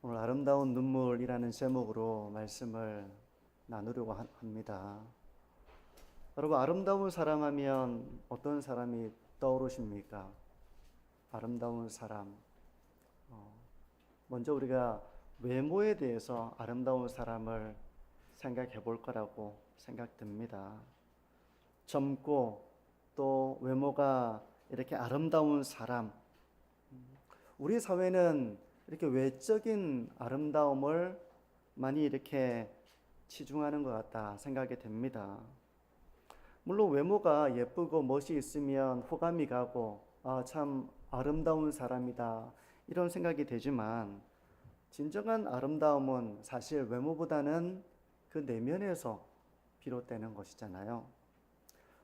오늘 아름다운 눈물이라는 제목으로 말씀을 나누려고 합니다. 여러분, 아름다운 사람 하면 어떤 사람이 떠오르십니까? 아름다운 사람. 먼저 우리가 외모에 대해서 아름다운 사람을 생각해 볼 거라고 생각됩니다. 젊고 또 외모가 이렇게 아름다운 사람. 우리 사회는 이렇게 외적인 아름다움을 많이 이렇게 치중하는 것 같다 생각이 됩니다. 물론 외모가 예쁘고 멋이 있으면 호감이 가고 참 아름다운 사람이다 이런 생각이 되지만 진정한 아름다움은 사실 외모보다는 그 내면에서 비롯되는 것이잖아요.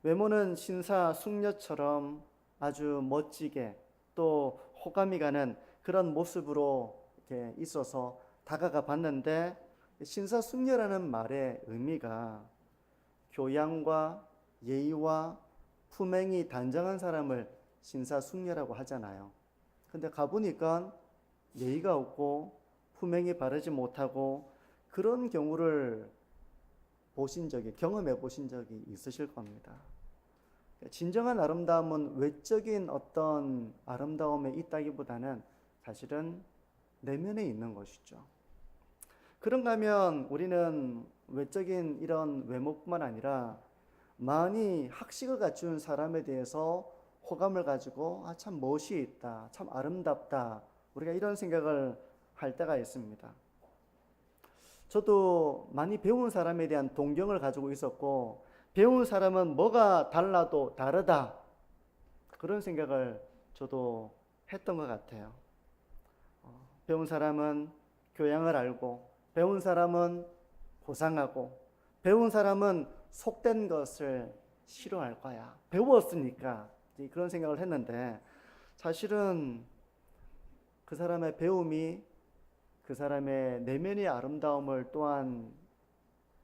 외모는 신사숙녀처럼 아주 멋지게 또 호감이 가는 그런 모습으로 이렇게 있어서 다가가 봤는데, 신사숙녀라는 말의 의미가 교양과 예의와 품행이 단정한 사람을 신사숙녀라고 하잖아요. 근데 가보니까 예의가 없고 품행이 바르지 못하고 그런 경우를 경험해 보신 적이 있으실 겁니다. 진정한 아름다움은 외적인 어떤 아름다움에 있다기보다는 사실은 내면에 있는 것이죠. 그런가 하면 우리는 외적인 이런 외모뿐만 아니라 많이 학식을 갖춘 사람에 대해서 호감을 가지고 참 멋이 있다, 참 아름답다, 우리가 이런 생각을 할 때가 있습니다. 저도 많이 배운 사람에 대한 동경을 가지고 있었고, 배운 사람은 뭐가 달라도 다르다, 그런 생각을 저도 했던 것 같아요. 배운 사람은 교양을 알고, 배운 사람은 보상하고, 배운 사람은 속된 것을 싫어할 거야. 배웠으니까 그런 생각을 했는데, 사실은 그 사람의 배움이 그 사람의 내면의 아름다움을 또한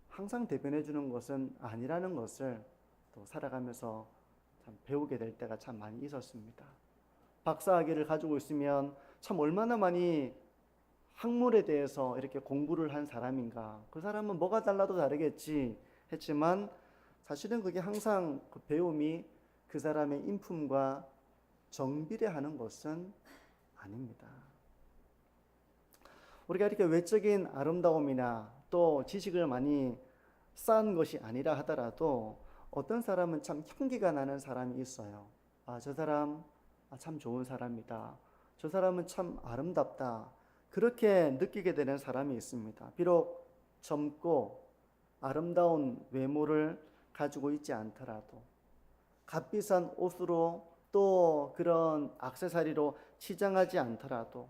항상 대변해 주는 것은 아니라는 것을 또 살아가면서 참 배우게 될 때가 참 많이 있었습니다. 박사학위를 가지고 있으면 참 얼마나 많이 학문에 대해서 이렇게 공부를 한 사람인가. 그 사람은 뭐가 달라도 다르겠지 했지만 사실은 그게 항상 그 배움이 그 사람의 인품과 정비례하는 것은 아닙니다. 우리가 이렇게 외적인 아름다움이나 또 지식을 많이 쌓은 것이 아니라 하더라도 어떤 사람은 참 향기가 나는 사람이 있어요. 저 사람 참 좋은 사람이다. 저 사람은 참 아름답다. 그렇게 느끼게 되는 사람이 있습니다. 비록 젊고 아름다운 외모를 가지고 있지 않더라도, 값비싼 옷으로 또 그런 액세서리로 치장하지 않더라도,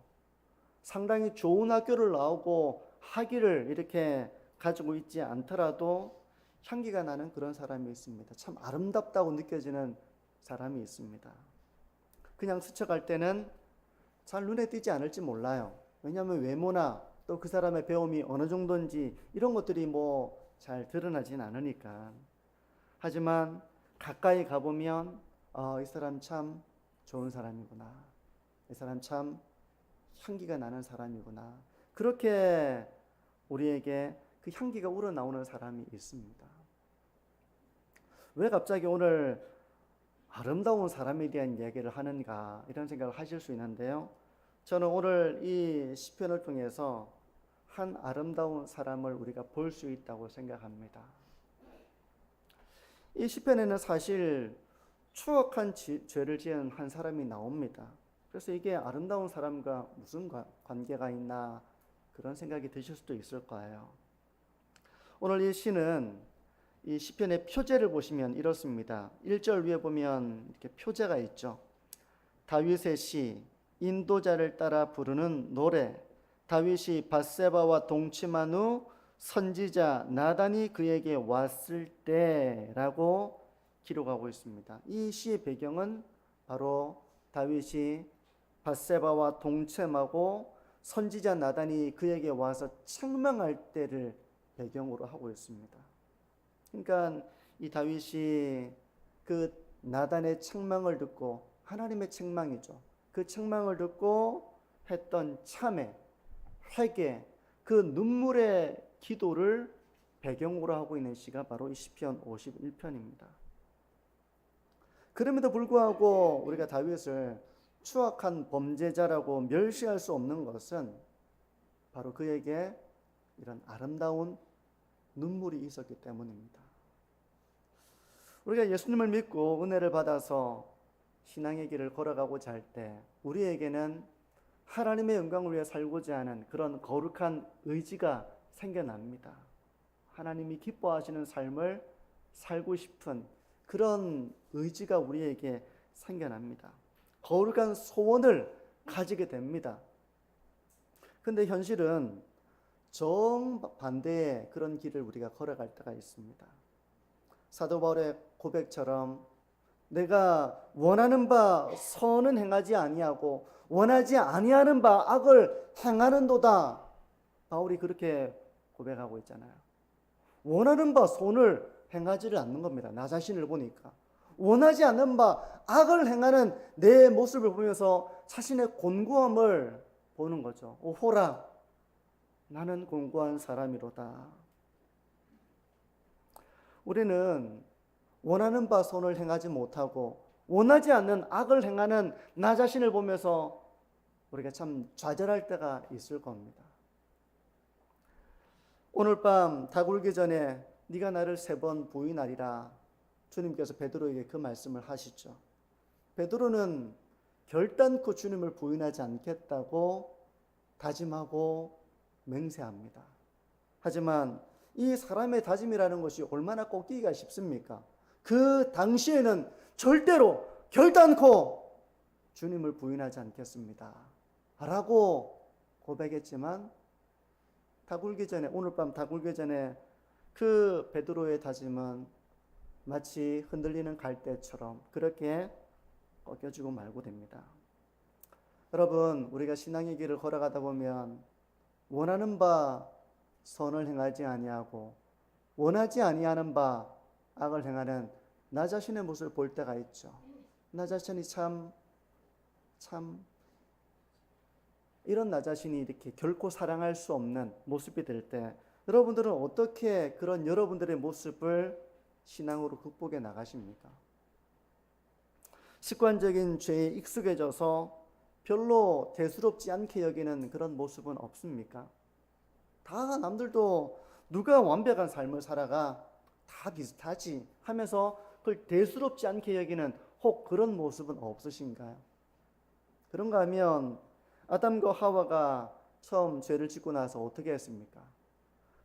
상당히 좋은 학교를 나오고 학위를 이렇게 가지고 있지 않더라도 향기가 나는 그런 사람이 있습니다. 참 아름답다고 느껴지는 사람이 있습니다. 그냥 스쳐갈 때는 잘 눈에 띄지 않을지 몰라요. 왜냐하면 외모나 또 그 사람의 배움이 어느 정도인지 이런 것들이 뭐 잘 드러나진 않으니까. 하지만 가까이 가보면 이 사람 참 좋은 사람이구나, 이 사람 참 향기가 나는 사람이구나, 그렇게 우리에게 그 향기가 우러나오는 사람이 있습니다. 왜 갑자기 오늘 아름다운 사람에 대한 이야기를 하는가, 이런 생각을 하실 수 있는데요, 저는 오늘 이 시편을 통해서 한 아름다운 사람을 우리가 볼 수 있다고 생각합니다. 이 시편에는 사실 추악한 죄를 지은 한 사람이 나옵니다. 그래서 이게 아름다운 사람과 무슨 관계가 있나, 그런 생각이 드실 수도 있을 거예요. 오늘 이 시는 이 시편의 표제를 보시면 이렇습니다. 1절 위에 보면 이렇게 표제가 있죠. 다윗의 시, 인도자를 따라 부르는 노래. 다윗이 밧세바와 동침한 후 선지자 나단이 그에게 왔을 때라고 기록하고 있습니다. 이 시의 배경은 바로 다윗이 밧세바와 동침하고 선지자 나단이 그에게 와서 책망할 때를 배경으로 하고 있습니다. 그러니까 이 다윗이 그 나단의 책망을 듣고, 하나님의 책망이죠, 그 책망을 듣고 했던 참회, 회개, 그 눈물의 기도를 배경으로 하고 있는 시가 바로 이 시편 51편입니다. 그럼에도 불구하고 우리가 다윗을 추악한 범죄자라고 멸시할 수 없는 것은 바로 그에게 이런 아름다운 눈물이 있었기 때문입니다. 우리가 예수님을 믿고 은혜를 받아서 신앙의 길을 걸어가고자 할 때 우리에게는 하나님의 영광을 위해 살고자 하는 그런 거룩한 의지가 생겨납니다. 하나님이 기뻐하시는 삶을 살고 싶은 그런 의지가 우리에게 생겨납니다. 거룩한 소원을 가지게 됩니다. 근데 현실은 정반대의 그런 길을 우리가 걸어갈 때가 있습니다. 사도 바울의 고백처럼 내가 원하는 바 선은 행하지 아니하고 원하지 아니하는 바 악을 행하는도다. 바울이 그렇게 고백하고 있잖아요. 원하는 바 선을 행하지를 않는 겁니다. 나 자신을 보니까. 원하지 않는 바 악을 행하는 내 모습을 보면서 자신의 곤고함을 보는 거죠. 오호라, 나는 곤고한 사람이로다. 우리는 원하는 바 선을 행하지 못하고 원하지 않는 악을 행하는 나 자신을 보면서 우리가 참 좌절할 때가 있을 겁니다. 오늘 밤 다 굴기 전에 네가 나를 3번 부인하리라. 주님께서 베드로에게 그 말씀을 하시죠. 베드로는 결단코 주님을 부인하지 않겠다고 다짐하고 맹세합니다. 하지만 이 사람의 다짐이라는 것이 얼마나 꺾이기가 쉽습니까? 그 당시에는 절대로 결단코 주님을 부인하지 않겠습니다 라고 고백했지만 오늘 밤 다 굴기 전에 그 베드로의 다짐은 마치 흔들리는 갈대처럼 그렇게 꺾여지고 말고 됩니다. 여러분, 우리가 신앙의 길을 걸어가다 보면 원하는 바 선을 행하지 아니하고 원하지 아니하는 바 악을 행하는 나 자신의 모습을 볼 때가 있죠. 나 자신이 참 이런 나 자신이 이렇게 결코 사랑할 수 없는 모습이 될 때 여러분들은 어떻게 그런 여러분들의 모습을 신앙으로 극복해 나가십니까? 습관적인 죄에 익숙해져서 별로 대수롭지 않게 여기는 그런 모습은 없습니까? 다 남들도 누가 완벽한 삶을 살아가 다 비슷하지 하면서 그걸 대수롭지 않게 여기는 혹 그런 모습은 없으신가요? 그런가 하면 아담과 하와가 처음 죄를 짓고 나서 어떻게 했습니까?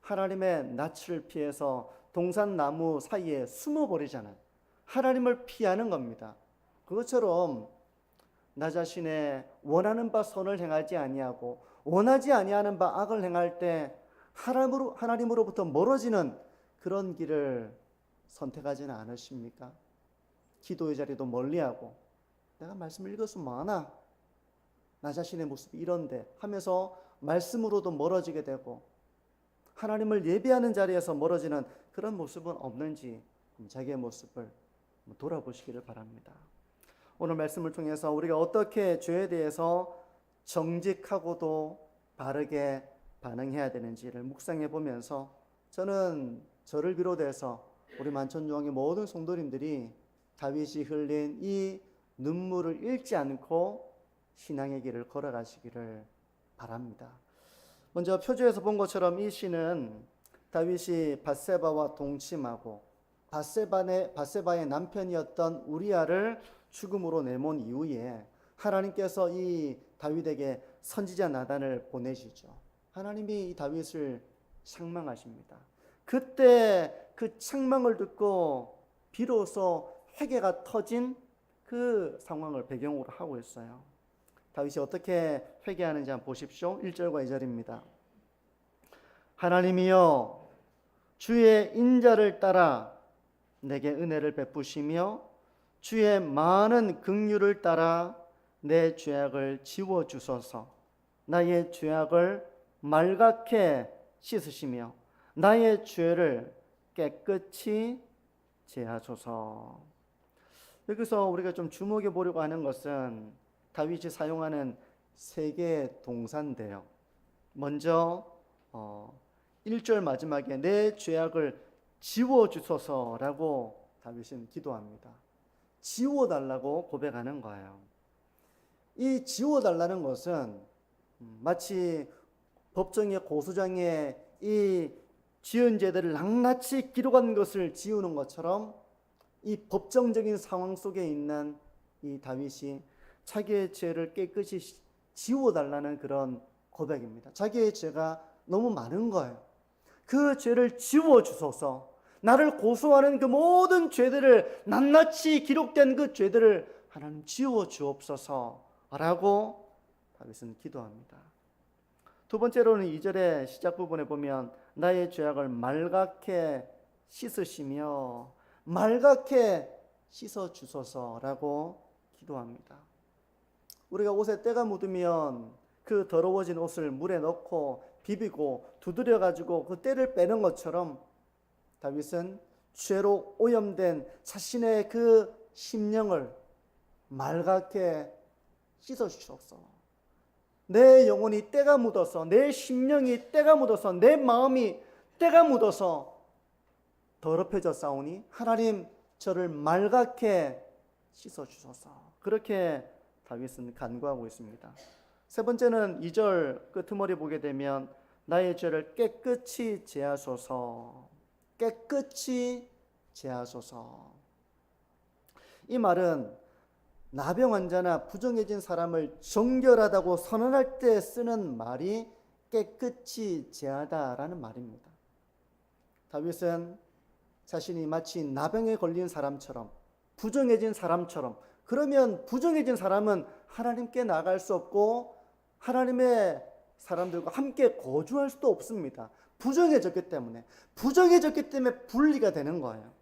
하나님의 낯을 피해서 동산나무 사이에 숨어버리잖아요. 하나님을 피하는 겁니다. 그것처럼 나 자신의 원하는 바 선을 행하지 아니하고 원하지 아니하는 바 악을 행할 때 하나님으로부터 멀어지는 그런 길을 선택하지는 않으십니까? 기도의 자리도 멀리하고 내가 말씀을 읽어서 뭐하나? 나 자신의 모습이 이런데 하면서 말씀으로도 멀어지게 되고 하나님을 예배하는 자리에서 멀어지는 그런 모습은 없는지 자기의 모습을 돌아보시기를 바랍니다. 오늘 말씀을 통해서 우리가 어떻게 죄에 대해서 정직하고도 바르게 반응해야 되는지를 묵상해 보면서 저는 저를 비롯해서 우리 만천중앙의 모든 성도님들이 다윗이 흘린 이 눈물을 잃지 않고 신앙의 길을 걸어가시기를 바랍니다. 먼저 표주에서 본 것처럼 이 시는 다윗이 밧세바와 동침하고 밧세바의 남편이었던 우리아를 죽음으로 내몬 이후에 하나님께서 이 다윗에게 선지자 나단을 보내시죠. 하나님이 이 다윗을 책망하십니다. 그때 그 책망을 듣고 비로소 회개가 터진 그 상황을 배경으로 하고 있어요. 다윗이 어떻게 회개하는지 한번 보십시오. 1절과 2절입니다. 하나님이여 주의 인자를 따라 내게 은혜를 베푸시며 주의 많은 긍휼을 따라 내 죄악을 지워주소서. 나의 죄악을 말갛게 씻으시며 나의 죄를 깨끗이 제하소서. 여기서 우리가 좀 주목해 보려고 하는 것은 다윗이 사용하는 3개의 동사인데요. 먼저 1절 마지막에 내 죄악을 지워주소서라고 다윗은 기도합니다. 지워달라고 고백하는 거예요. 이 지워달라는 것은 마치 법정의 고소장에 이 지은 죄들을 낱낱이 기록한 것을 지우는 것처럼 이 법정적인 상황 속에 있는 이 다윗이 자기의 죄를 깨끗이 지워달라는 그런 고백입니다. 자기의 죄가 너무 많은 거예요. 그 죄를 지워주소서. 나를 고소하는 그 모든 죄들을 낱낱이 기록된 그 죄들을 하나님 지워주옵소서라고 다윗은 기도합니다. 두 번째로는 2절의 시작 부분에 보면 나의 죄악을 말갛게 씻으시며 말갛게 씻어주소서라고 기도합니다. 우리가 옷에 때가 묻으면 그 더러워진 옷을 물에 넣고 비비고 두드려 가지고 그 때를 빼는 것처럼 다윗은 죄로 오염된 자신의 그 심령을 말갛게 씻어주소서. 내 영혼이 때가 묻어서, 내 심령이 때가 묻어서, 내 마음이 때가 묻어서 더럽혀져 싸우니 하나님 저를 말갛게 씻어주소서. 그렇게 다윗은 간구하고 있습니다. 세 번째는 2절 끄트머리 보게 되면 나의 죄를 깨끗이 제하소서. 깨끗이 제하소서. 이 말은 나병 환자나 부정해진 사람을 정결하다고 선언할 때 쓰는 말이 깨끗이 제하다라는 말입니다. 다윗은 자신이 마치 나병에 걸린 사람처럼, 부정해진 사람처럼, 그러면 부정해진 사람은 하나님께 나갈 수 없고 하나님의 사람들과 함께 거주할 수도 없습니다. 부정해졌기 때문에 분리가 되는 거예요.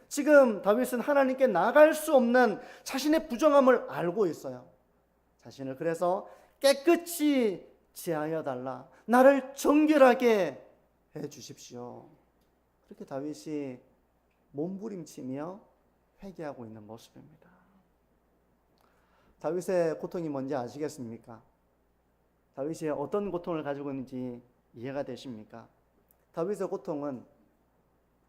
지금 다윗은 하나님께 나갈 수 없는 자신의 부정함을 알고 있어요. 자신을 그래서 깨끗이 제하여 달라. 나를 정결하게 해 주십시오. 그렇게 다윗이 몸부림치며 회개하고 있는 모습입니다. 다윗의 고통이 뭔지 아시겠습니까? 다윗이 어떤 고통을 가지고 있는지 이해가 되십니까? 다윗의 고통은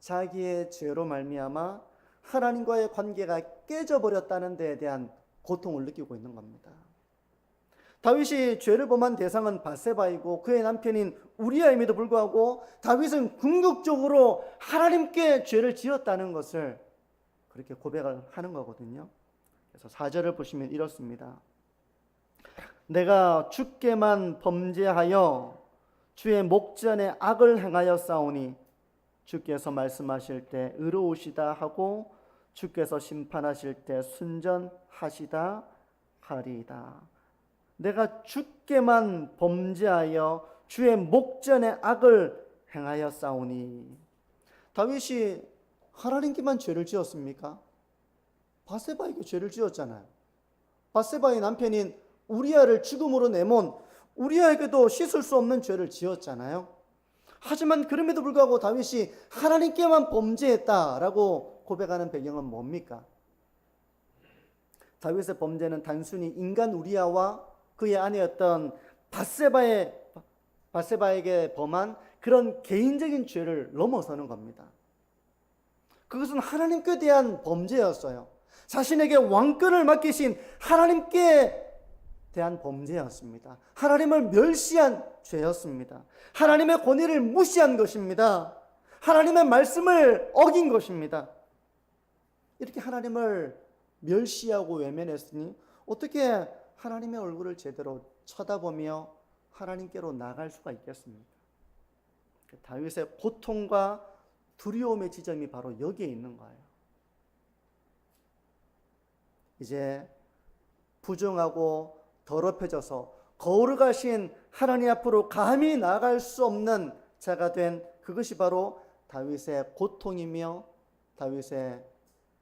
자기의 죄로 말미암아 하나님과의 관계가 깨져버렸다는 데에 대한 고통을 느끼고 있는 겁니다. 다윗이 죄를 범한 대상은 밧세바이고 그의 남편인 우리아임에도 불구하고 다윗은 궁극적으로 하나님께 죄를 지었다는 것을 그렇게 고백을 하는 거거든요. 그래서 4절을 보시면 이렇습니다. 내가 주께만 범죄하여 주의 목전에 악을 행하여 싸우니 주께서 말씀하실 때 의로우시다 하고 주께서 심판하실 때 순전하시다 하리이다. 내가 주께만 범죄하여 주의 목전에 악을 행하여 싸우니. 다윗이 하나님께만 죄를 지었습니까? 밧세바에게 죄를 지었잖아요. 밧세바의 남편인 우리아를 죽음으로 내몬 우리아에게도 씻을 수 없는 죄를 지었잖아요. 하지만 그럼에도 불구하고 다윗이 하나님께만 범죄했다라고 고백하는 배경은 뭡니까? 다윗의 범죄는 단순히 인간 우리아와 그의 아내였던 밧세바에게 범한 그런 개인적인 죄를 넘어서는 겁니다. 그것은 하나님께 대한 범죄였어요. 자신에게 왕권을 맡기신 하나님께 대한 범죄였습니다. 하나님을 멸시한 죄였습니다. 하나님의 권위를 무시한 것입니다. 하나님의 말씀을 어긴 것입니다. 이렇게 하나님을 멸시하고 외면했으니 어떻게 하나님의 얼굴을 제대로 쳐다보며 하나님께로 나갈 수가 있겠습니까? 다윗의 고통과 두려움의 지점이 바로 여기에 있는 거예요. 이제 부정하고 더럽혀져서 거룩하신 하나님 앞으로 감히 나갈 수 없는 자가 된 그것이 바로 다윗의 고통이며 다윗의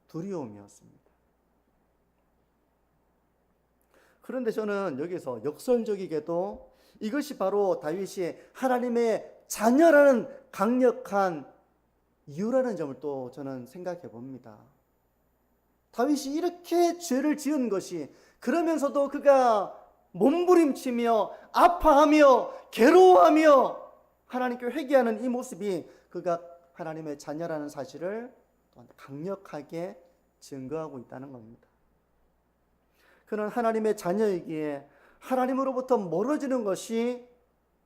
두려움이었습니다. 그런데 저는 여기서 역설적이게도 이것이 바로 다윗이 하나님의 자녀라는 강력한 이유라는 점을 또 저는 생각해 봅니다. 다윗이 이렇게 죄를 지은 것이 그러면서도 그가 몸부림치며 아파하며 괴로워하며 하나님께 회개하는 이 모습이 그가 하나님의 자녀라는 사실을 강력하게 증거하고 있다는 겁니다. 그는 하나님의 자녀이기에 하나님으로부터 멀어지는 것이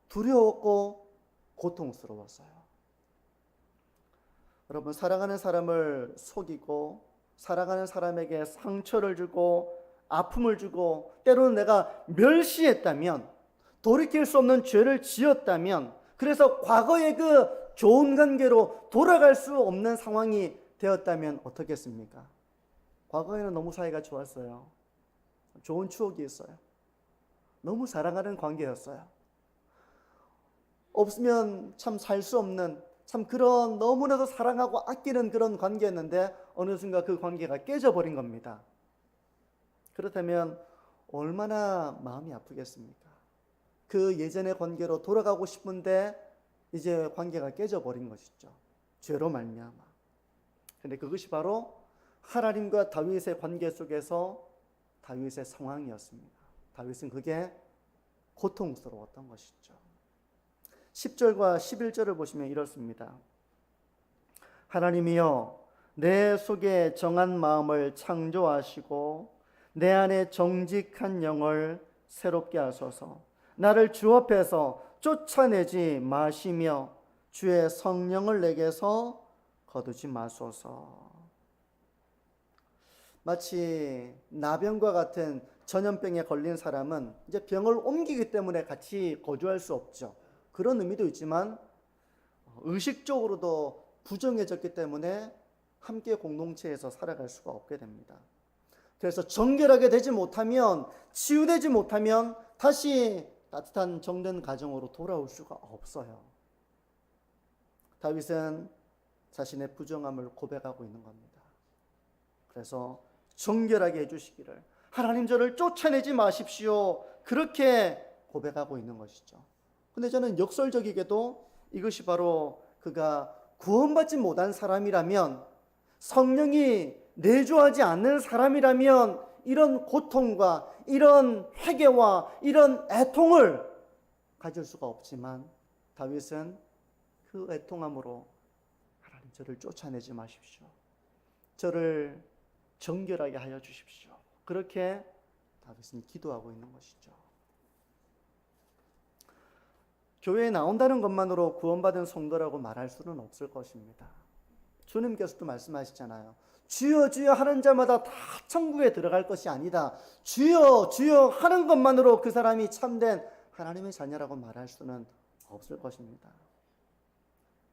두려웠고 고통스러웠어요. 여러분, 사랑하는 사람을 속이고 사랑하는 사람에게 상처를 주고 아픔을 주고 때로는 내가 멸시했다면, 돌이킬 수 없는 죄를 지었다면, 그래서 과거의 그 좋은 관계로 돌아갈 수 없는 상황이 되었다면 어떻겠습니까? 과거에는 너무 사이가 좋았어요. 좋은 추억이 있어요. 너무 사랑하는 관계였어요. 없으면 참 살 수 없는, 참 그런 너무나도 사랑하고 아끼는 그런 관계였는데 어느 순간 그 관계가 깨져버린 겁니다. 그렇다면 얼마나 마음이 아프겠습니까? 그 예전의 관계로 돌아가고 싶은데 이제 관계가 깨져버린 것이죠. 죄로 말미암아. 근데 그것이 바로 하나님과 다윗의 관계 속에서 다윗의 상황이었습니다. 다윗은 그게 고통스러웠던 것이죠. 10절과 11절을 보시면 이렇습니다. 하나님이여, 내 속에 정한 마음을 창조하시고 내 안에 정직한 영을 새롭게 하소서. 나를 주 앞에서 쫓아내지 마시며 주의 성령을 내게서 거두지 마소서. 마치 나병과 같은 전염병에 걸린 사람은 이제 병을 옮기기 때문에 같이 거주할 수 없죠. 그런 의미도 있지만 의식적으로도 부정해졌기 때문에 함께 공동체에서 살아갈 수가 없게 됩니다. 그래서 정결하게 되지 못하면, 치유되지 못하면 다시 따뜻한 정든 가정으로 돌아올 수가 없어요. 다윗은 자신의 부정함을 고백하고 있는 겁니다. 그래서 정결하게 해주시기를, 하나님 저를 쫓아내지 마십시오, 그렇게 고백하고 있는 것이죠. 근데 저는 역설적이게도 이것이 바로 그가 구원받지 못한 사람이라면, 성령이 내주하지 않는 사람이라면 이런 고통과 이런 회개와 이런 애통을 가질 수가 없지만, 다윗은 그 애통함으로 하나님 저를 쫓아내지 마십시오, 저를 정결하게 하여 주십시오, 그렇게 다윗은 기도하고 있는 것이죠. 교회에 나온다는 것만으로 구원받은 성도라고 말할 수는 없을 것입니다. 주님께서도 말씀하시잖아요. 주여 주여 하는 자마다 다 천국에 들어갈 것이 아니다. 주여 주여 하는 것만으로 그 사람이 참된 하나님의 자녀라고 말할 수는 없을 것입니다.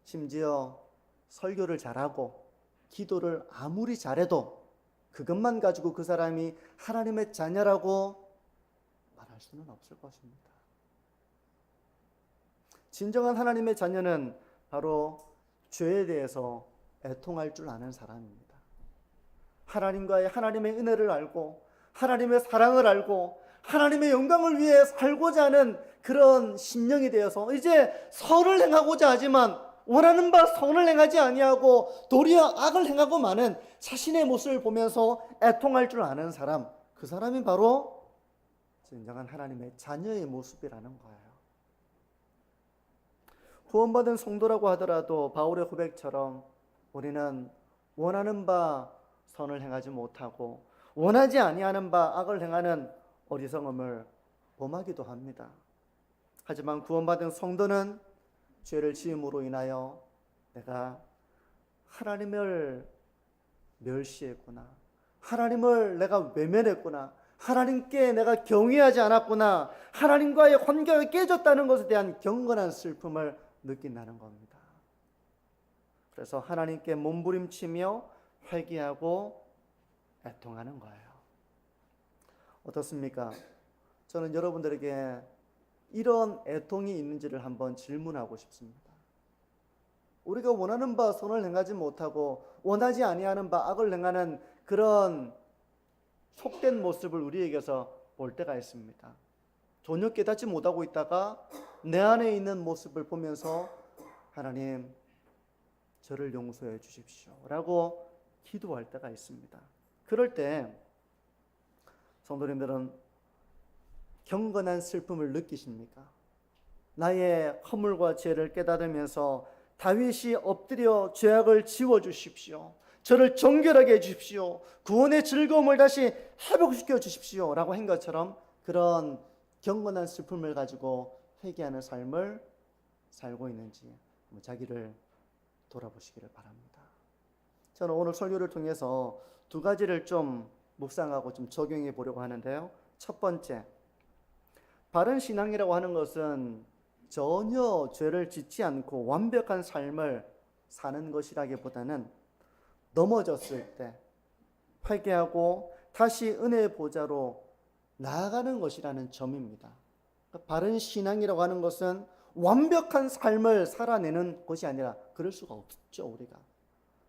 심지어 설교를 잘하고 기도를 아무리 잘해도 그것만 가지고 그 사람이 하나님의 자녀라고 말할 수는 없을 것입니다. 진정한 하나님의 자녀는 바로 죄에 대해서 애통할 줄 아는 사람입니다. 하나님과의 하나님의 은혜를 알고 하나님의 사랑을 알고 하나님의 영광을 위해 살고자 하는 그런 심령이 되어서 이제 선을 행하고자 하지만 원하는 바 선을 행하지 아니하고 도리어 악을 행하고 마는 자신의 모습을 보면서 애통할 줄 아는 사람, 그 사람이 바로 진정한 하나님의 자녀의 모습이라는 거예요. 구원받은 성도라고 하더라도 바울의 고백처럼 우리는 원하는 바 선을 행하지 못하고 원하지 아니하는 바 악을 행하는 어리석음을 범하기도 합니다. 하지만 구원받은 성도는 죄를 지음으로 인하여 내가 하나님을 멸시했구나, 하나님을 내가 외면했구나, 하나님께 내가 경외하지 않았구나, 하나님과의 관계가 깨졌다는 것에 대한 경건한 슬픔을 느낀다는 겁니다. 그래서 하나님께 몸부림치며 회개하고 애통하는 거예요. 어떻습니까? 저는 여러분들에게 이런 애통이 있는지를 한번 질문하고 싶습니다. 우리가 원하는 바 선을 행하지 못하고 원하지 아니하는 바 악을 행하는 그런 속된 모습을 우리에게서 볼 때가 있습니다. 전혀 깨닫지 못하고 있다가 내 안에 있는 모습을 보면서 하나님 저를 용서해 주십시오 라고 기도할 때가 있습니다. 그럴 때 성도님들은 경건한 슬픔을 느끼십니까? 나의 허물과 죄를 깨달으면서 다윗이 엎드려 죄악을 지워주십시오, 저를 정결하게 해주십시오, 구원의 즐거움을 다시 회복시켜 주십시오 라고 한 것처럼 그런 경건한 슬픔을 가지고 회개하는 삶을 살고 있는지 자기를 돌아보시기를 바랍니다. 저는 오늘 설교를 통해서 두 가지를 좀 묵상하고 좀 적용해 보려고 하는데요. 첫 번째, 바른 신앙이라고 하는 것은 전혀 죄를 짓지 않고 완벽한 삶을 사는 것이라기보다는 넘어졌을 때 회개하고 다시 은혜의 보좌로 나아가는 것이라는 점입니다. 바른 신앙이라고 하는 것은 완벽한 삶을 살아내는 것이 아니라 그럴 수가 없죠.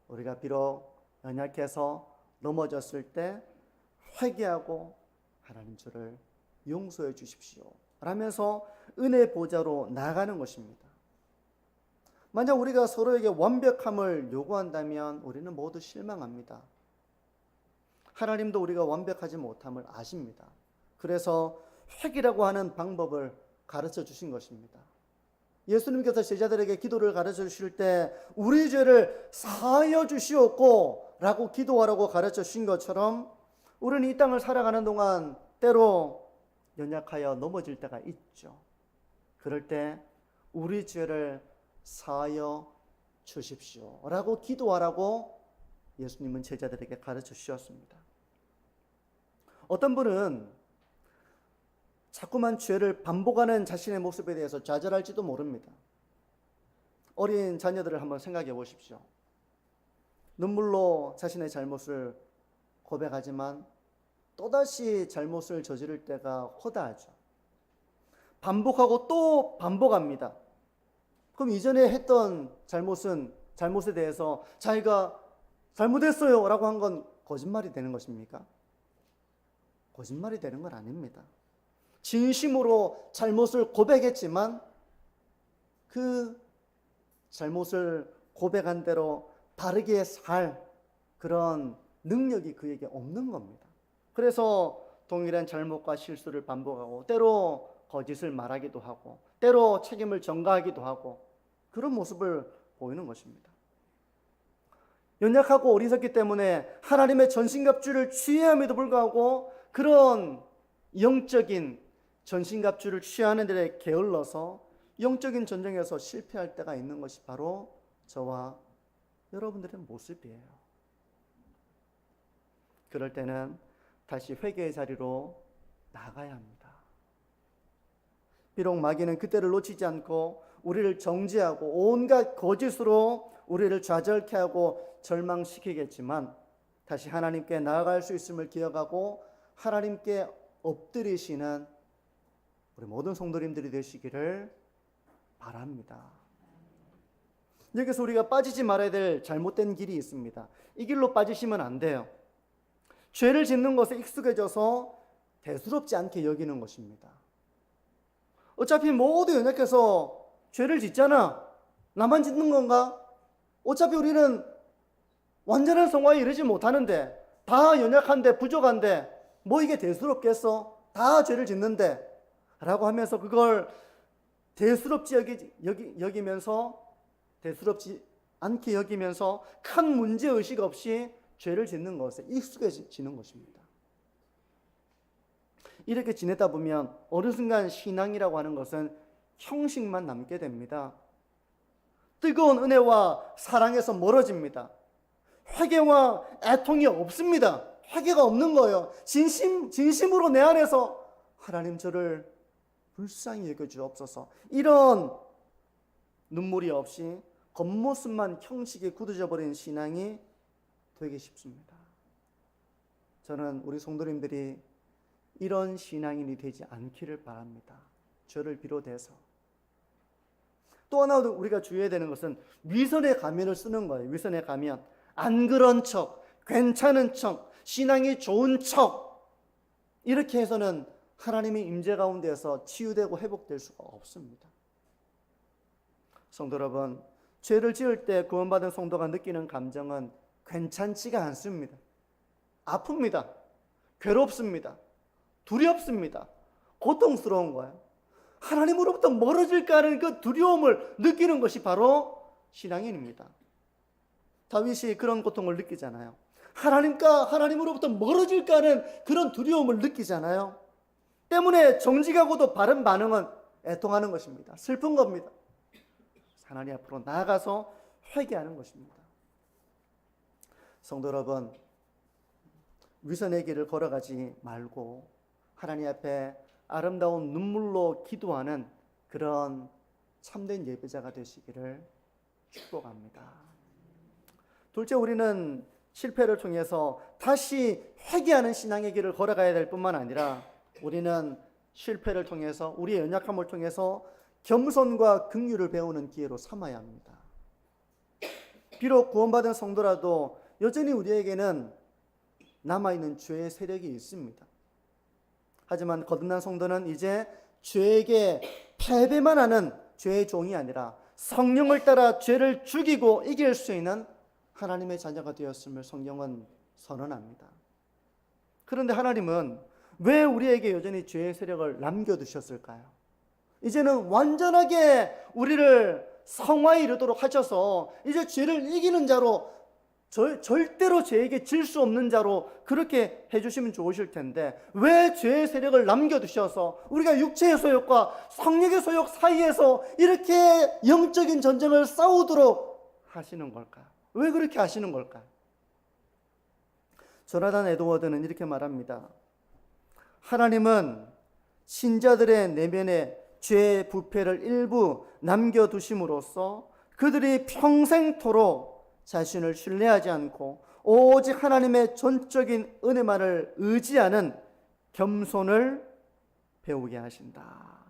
우리가 비록 연약해서 넘어졌을 때 회개하고 하나님 저를 용서해 주십시오 라면서 은혜 보좌로 나아가는 것입니다. 만약 우리가 서로에게 완벽함을 요구한다면 우리는 모두 실망합니다. 하나님도 우리가 완벽하지 못함을 아십니다. 그래서 회개라고 하는 방법을 가르쳐 주신 것입니다. 예수님께서 제자들에게 기도를 가르쳐 주실 때 우리 죄를 사하여 주시옵고 라고 기도하라고 가르쳐 주신 것처럼 우리는 이 땅을 살아가는 동안 때로 연약하여 넘어질 때가 있죠. 그럴 때 우리 죄를 사하여 주십시오 라고 기도하라고 예수님은 제자들에게 가르쳐 주셨습니다. 어떤 분은 자꾸만 죄를 반복하는 자신의 모습에 대해서 좌절할지도 모릅니다. 어린 자녀들을 한번 생각해 보십시오. 눈물로 자신의 잘못을 고백하지만 또다시 잘못을 저지를 때가 허다하죠. 반복하고 또 반복합니다. 그럼 이전에 했던 잘못에 대해서 자기가 잘못했어요 라고 한 건 거짓말이 되는 것입니까? 거짓말이 되는 건 아닙니다. 진심으로 잘못을 고백했지만 그 잘못을 고백한 대로 바르게 살 그런 능력이 그에게 없는 겁니다. 그래서 동일한 잘못과 실수를 반복하고 때로 거짓을 말하기도 하고 때로 책임을 전가하기도 하고 그런 모습을 보이는 것입니다. 연약하고 어리석기 때문에 하나님의 전신갑주를 취함에도 불구하고 그런 영적인 전신갑주를 취하는 데 게을러서 영적인 전쟁에서 실패할 때가 있는 것이 바로 저와 여러분들의 모습이에요. 그럴 때는 다시 회개의 자리로 나가야 합니다. 비록 마귀는 그때를 놓치지 않고 우리를 정죄하고 온갖 거짓으로 우리를 좌절케 하고 절망시키겠지만 다시 하나님께 나아갈 수 있음을 기억하고 하나님께 엎드리시는 우리 모든 성도님들이 되시기를 바랍니다. 여기서 우리가 빠지지 말아야 될 잘못된 길이 있습니다. 이 길로 빠지시면 안 돼요. 죄를 짓는 것에 익숙해져서 대수롭지 않게 여기는 것입니다. 어차피 모두 연약해서 죄를 짓잖아. 나만 짓는 건가? 어차피 우리는 완전한 성화에 이르지 못하는데, 다 연약한데 부족한데 뭐 이게 대수롭겠어? 다 죄를 짓는데 라고 하면서 그걸 대수롭지 여기면서 대수롭지 않게 여기면서 큰 문제의식 없이 죄를 짓는 것에 익숙해지는 것입니다. 이렇게 지내다 보면 어느 순간 신앙이라고 하는 것은 형식만 남게 됩니다. 뜨거운 은혜와 사랑에서 멀어집니다. 회개와 애통이 없습니다. 회개가 없는 거예요. 진심으로 내 안에서 하나님 저를 불쌍히 여겨주옵소서, 이런 눈물이 없이 겉모습만 형식에 굳어져 버린 신앙이 되기 쉽습니다. 저는 우리 성도님들이 이런 신앙인이 되지 않기를 바랍니다. 저를 비롯해서. 또 하나 우리가 주의해야 되는 것은 위선의 가면을 쓰는 거예요. 위선의 가면. 안 그런 척, 괜찮은 척, 신앙이 좋은 척, 이렇게 해서는 하나님의 임재 가운데에서 치유되고 회복될 수가 없습니다. 성도 여러분, 죄를 지을 때 구원받은 성도가 느끼는 감정은 괜찮지가 않습니다. 아픕니다. 괴롭습니다. 두렵습니다. 고통스러운 거예요. 하나님으로부터 멀어질까 하는 그 두려움을 느끼는 것이 바로 신앙인입니다. 다윗이 그런 고통을 느끼잖아요. 하나님으로부터 멀어질까 하는 그런 두려움을 느끼잖아요. 때문에 정직하고도 바른 반응은 애통하는 것입니다. 슬픈 겁니다. 하나님 앞으로 나아가서 회개하는 것입니다. 성도 여러분, 위선의 길을 걸어가지 말고 하나님 앞에 아름다운 눈물로 기도하는 그런 참된 예배자가 되시기를 축복합니다. 둘째, 우리는 실패를 통해서 다시 회개하는 신앙의 길을 걸어가야 될 뿐만 아니라 우리는 실패를 통해서, 우리의 연약함을 통해서 겸손과 긍휼을 배우는 기회로 삼아야 합니다. 비록 구원받은 성도라도 여전히 우리에게는 남아있는 죄의 세력이 있습니다. 하지만 거듭난 성도는 이제 죄에게 패배만 하는 죄의 종이 아니라 성령을 따라 죄를 죽이고 이길 수 있는 하나님의 자녀가 되었음을 성경은 선언합니다. 그런데 하나님은 왜 우리에게 여전히 죄의 세력을 남겨두셨을까요? 이제는 완전하게 우리를 성화에 이르도록 하셔서 이제 죄를 이기는 자로, 절대로 죄에게 질 수 없는 자로 그렇게 해주시면 좋으실 텐데 왜 죄의 세력을 남겨두셔서 우리가 육체의 소욕과 성령의 소욕 사이에서 이렇게 영적인 전쟁을 싸우도록 하시는 걸까요? 왜 그렇게 하시는 걸까요? 조나단 에드워드는 이렇게 말합니다. 하나님은 신자들의 내면에 죄의 부패를 일부 남겨두심으로써 그들이 평생토록 자신을 신뢰하지 않고 오직 하나님의 전적인 은혜만을 의지하는 겸손을 배우게 하신다.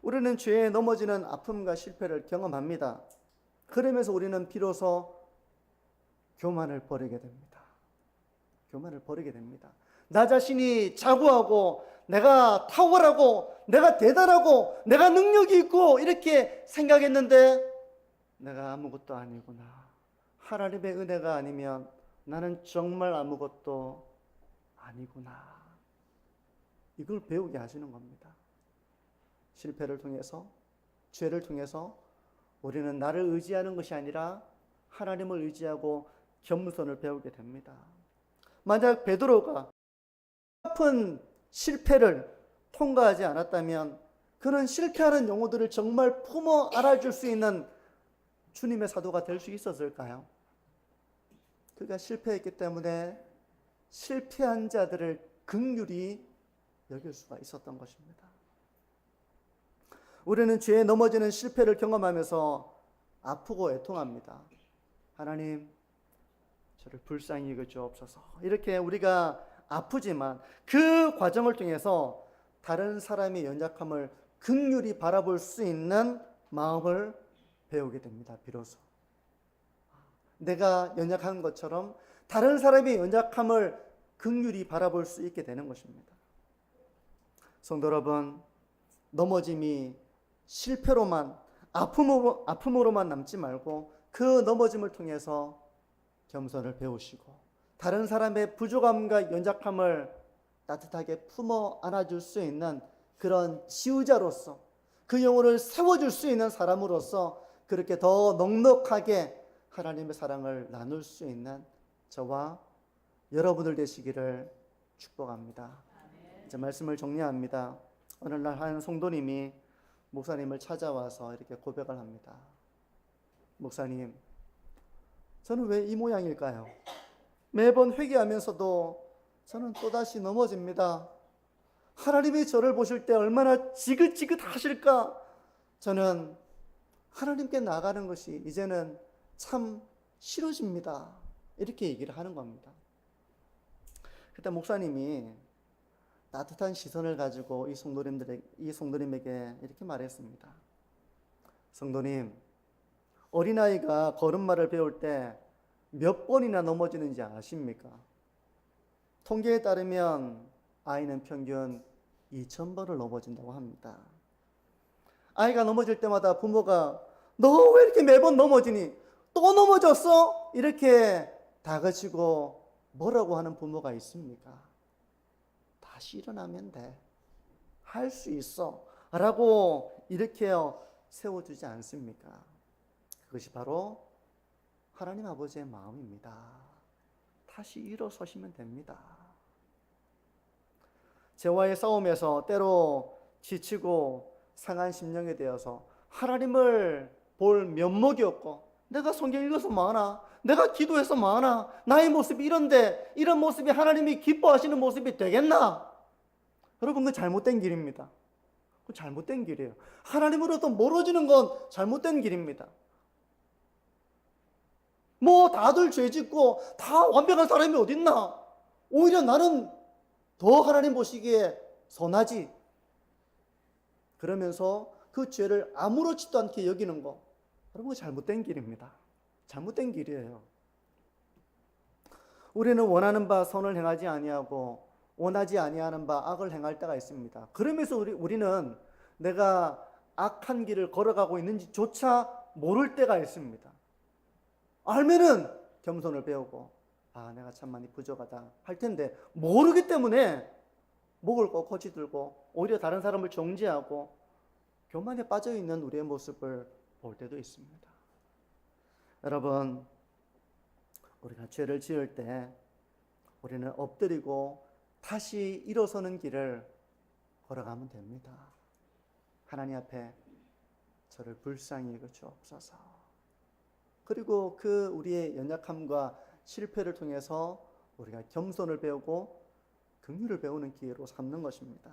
우리는 죄에 넘어지는 아픔과 실패를 경험합니다. 그러면서 우리는 비로소 교만을 버리게 됩니다. 교만을 버리게 됩니다. 나 자신이 자고하고 내가 탁월하고 내가 대단하고 내가 능력이 있고 이렇게 생각했는데 내가 아무것도 아니구나. 하나님의 은혜가 아니면 나는 정말 아무것도 아니구나. 이걸 배우게 하시는 겁니다. 실패를 통해서, 죄를 통해서 우리는 나를 의지하는 것이 아니라 하나님을 의지하고 겸손을 배우게 됩니다. 만약 베드로가 아픈 실패를 통과하지 않았다면 그는 실패하는 영혼들을 정말 품어 안아줄 수 있는 주님의 사도가 될 수 있었을까요? 그가 실패했기 때문에 실패한 자들을 긍휼히 여길 수가 있었던 것입니다. 우리는 죄에 넘어지는 실패를 경험하면서 아프고 애통합니다. 하나님, 저를 불쌍히 여겨 주옵소서. 이렇게 우리가 아프지만 그 과정을 통해서 다른 사람의 연약함을 긍휼히 바라볼 수 있는 마음을 배우게 됩니다. 비로소 내가 연약한 것처럼 다른 사람의 연약함을 긍휼히 바라볼 수 있게 되는 것입니다. 성도 여러분, 넘어짐이 실패로만, 아픔으로만 남지 말고 그 넘어짐을 통해서 겸손을 배우시고 다른 사람의 부족함과 연약함을 따뜻하게 품어 안아줄 수 있는 그런 지우자로서, 그 영혼을 세워줄 수 있는 사람으로서 그렇게 더 넉넉하게 하나님의 사랑을 나눌 수 있는 저와 여러분들 되시기를 축복합니다. 이제 말씀을 정리합니다. 어느 날 한 성도님이 목사님을 찾아와서 이렇게 고백을 합니다. 목사님, 저는 왜 이 모양일까요? 매번 회개하면서도 저는 또다시 넘어집니다. 하나님이 저를 보실 때 얼마나 지긋지긋하실까? 저는 하나님께 나가는 것이 이제는 참 싫어집니다. 이렇게 얘기를 하는 겁니다. 그때 목사님이 따뜻한 시선을 가지고 이 성도님에게 이렇게 말했습니다. 성도님, 어린아이가 걸음마를 배울 때 몇 번이나 넘어지는지 아십니까? 통계에 따르면 아이는 평균 2000번을 넘어진다고 합니다. 아이가 넘어질 때마다 부모가 너 왜 이렇게 매번 넘어지니? 또 넘어졌어? 이렇게 다그치고 뭐라고 하는 부모가 있습니까? 다시 일어나면 돼. 할 수 있어. 라고 이렇게 세워주지 않습니까? 그것이 바로 하나님 아버지의 마음입니다. 다시 일어서시면 됩니다. 죄와의 싸움에서 때로 지치고 상한 심령이 되어서 하나님을 볼 면목이 없고, 내가 성경 읽어서 뭐하나, 내가 기도해서 뭐하나, 나의 모습이 이런데 이런 모습이 하나님이 기뻐하시는 모습이 되겠나? 여러분, 그건 잘못된 길입니다. 그건 잘못된 길이에요. 하나님으로부터 멀어지는 건 잘못된 길입니다. 뭐 다들 죄 짓고 다 완벽한 사람이 어딨나? 오히려 나는 더 하나님 보시기에 선하지. 그러면서 그 죄를 아무렇지도 않게 여기는 거, 여러분, 잘못된 길입니다. 잘못된 길이에요. 우리는 원하는 바 선을 행하지 아니하고 원하지 아니하는 바 악을 행할 때가 있습니다. 그러면서 우리는 내가 악한 길을 걸어가고 있는지조차 모를 때가 있습니다. 알면은 겸손을 배우고, 내가 참 많이 부족하다 할 텐데, 모르기 때문에 목을 꼭 거치들고 오히려 다른 사람을 정죄하고 교만에 빠져있는 우리의 모습을 볼 때도 있습니다. 여러분, 우리가 죄를 지을 때 우리는 엎드리고 다시 일어서는 길을 걸어가면 됩니다. 하나님 앞에 저를 불쌍히 여겨주옵소서. 그리고 그 우리의 연약함과 실패를 통해서 우리가 겸손을 배우고 긍휼을 배우는 기회로 삼는 것입니다.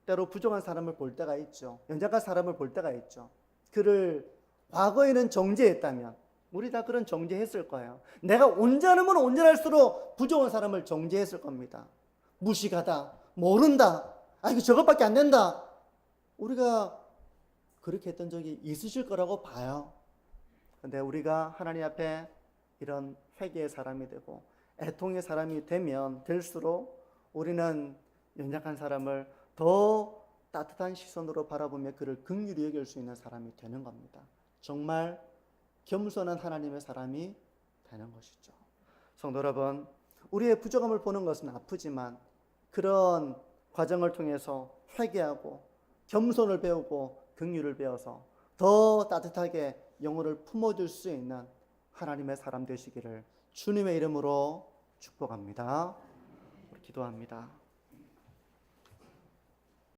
때로 부족한 사람을 볼 때가 있죠. 연약한 사람을 볼 때가 있죠. 그를 과거에는 정죄했다면, 우리 다 그런 정죄했을 거예요. 내가 온전하면 온전할수록 부족한 사람을 정죄했을 겁니다. 무식하다, 모른다, 이거 저것밖에 안 된다. 우리가 그렇게 했던 적이 있으실 거라고 봐요. 근데 우리가 하나님 앞에 이런 회개의 사람이 되고 애통의 사람이 되면 될수록 우리는 연약한 사람을 더 따뜻한 시선으로 바라보며 그를 긍휼히 여길 수 있는 사람이 되는 겁니다. 정말 겸손한 하나님의 사람이 되는 것이죠. 성도 여러분, 우리의 부족함을 보는 것은 아프지만 그런 과정을 통해서 회개하고 겸손을 배우고 긍휼을 배워서 더 따뜻하게 영혼을 품어줄 수 있는 하나님의 사람 되시기를 주님의 이름으로 축복합니다. 기도합니다.